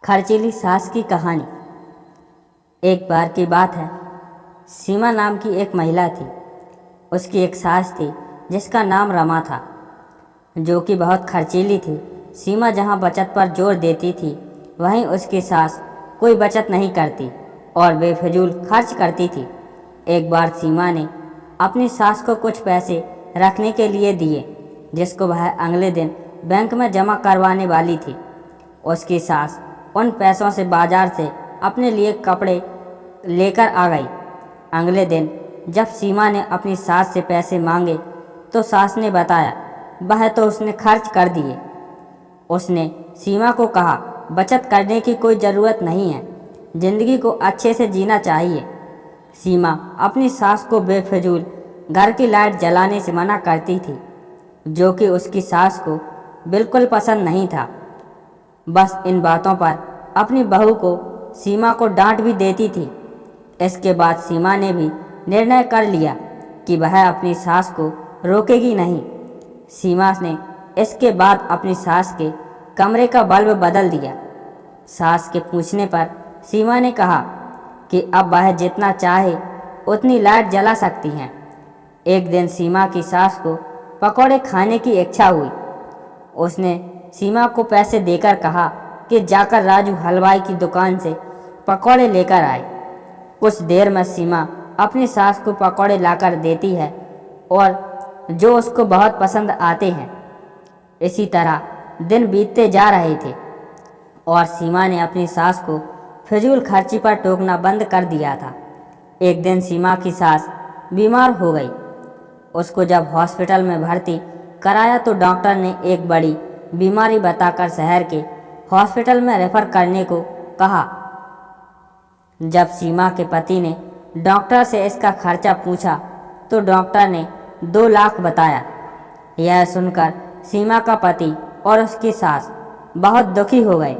खर्चीली सास की कहानी। एक बार की बात है, सीमा नाम की एक महिला थी। उसकी एक सास थी जिसका नाम रमा था, जो कि बहुत खर्चीली थी। सीमा जहाँ बचत पर जोर देती थी, वहीं उसकी सास कोई बचत नहीं करती और बेफिजूल खर्च करती थी। एक बार सीमा ने अपनी सास को कुछ पैसे रखने के लिए दिए, जिसको वह अगले दिन बैंक में जमा करवाने वाली थी। उसकी सास उन पैसों से बाजार से अपने लिए कपड़े लेकर आ गई। अगले दिन जब सीमा ने अपनी सास से पैसे मांगे तो सास ने बताया वह तो उसने खर्च कर दिए। उसने सीमा को कहा, बचत करने की कोई ज़रूरत नहीं है, ज़िंदगी को अच्छे से जीना चाहिए। सीमा अपनी सास को बेफिजूल घर की लाइट जलाने से मना करती थी, जो कि उसकी सास को बिल्कुल पसंद नहीं था। बस इन बातों पर अपनी बहू को सीमा को डांट भी देती थी। इसके बाद सीमा ने भी निर्णय कर लिया कि वह अपनी सास को रोकेगी नहीं। सीमा ने इसके बाद अपनी सास के कमरे का बल्ब बदल दिया। सास के पूछने पर सीमा ने कहा कि अब वह जितना चाहे उतनी लाइट जला सकती हैं। एक दिन सीमा की सास को पकौड़े खाने की इच्छा हुई। उसने सीमा को पैसे देकर कहा कि जाकर राजू हलवाई की दुकान से पकौड़े लेकर आए। कुछ देर में सीमा अपनी सास को पकौड़े लाकर देती है और जो उसको बहुत पसंद आते हैं। इसी तरह दिन बीतते जा रहे थे और सीमा ने अपनी सास को फिजूल खर्ची पर टोकना बंद कर दिया था। एक दिन सीमा की सास बीमार हो गई। उसको जब हॉस्पिटल में भर्ती कराया तो डॉक्टर ने एक बड़ी बीमारी बताकर शहर के हॉस्पिटल में रेफर करने को कहा। जब सीमा के पति ने डॉक्टर से इसका खर्चा पूछा तो डॉक्टर ने 2 लाख बताया। यह सुनकर सीमा का पति और उसकी सास बहुत दुखी हो गए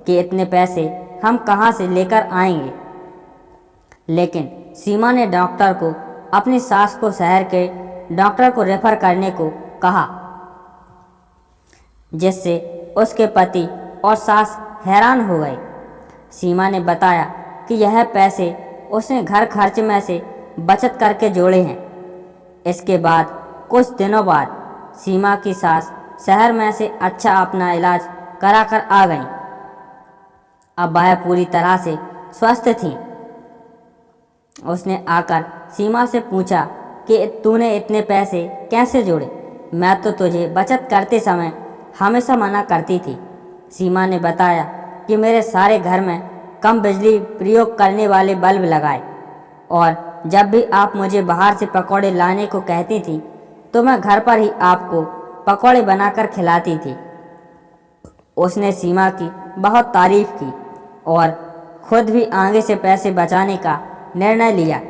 कि इतने पैसे हम कहाँ से लेकर आएंगे। लेकिन सीमा ने डॉक्टर को अपनी सास को शहर के डॉक्टर को रेफर करने को कहा, जिससे उसके पति और सास हैरान हो गए। सीमा ने बताया कि यह पैसे उसने घर खर्च में से बचत करके जोड़े हैं। इसके बाद कुछ दिनों बाद सीमा की सास शहर में से अच्छा अपना इलाज कराकर आ गई। अब वह पूरी तरह से स्वस्थ थी। उसने आकर सीमा से पूछा कि तूने इतने पैसे कैसे जोड़े? मैं तो तुझे बचत करते समय हमेशा मना करती थी। सीमा ने बताया कि मेरे सारे घर में कम बिजली प्रयोग करने वाले बल्ब लगाए और जब भी आप मुझे बाहर से पकौड़े लाने को कहती थी तो मैं घर पर ही आपको पकौड़े बनाकर खिलाती थी। उसने सीमा की बहुत तारीफ की और खुद भी आगे से पैसे बचाने का निर्णय लिया।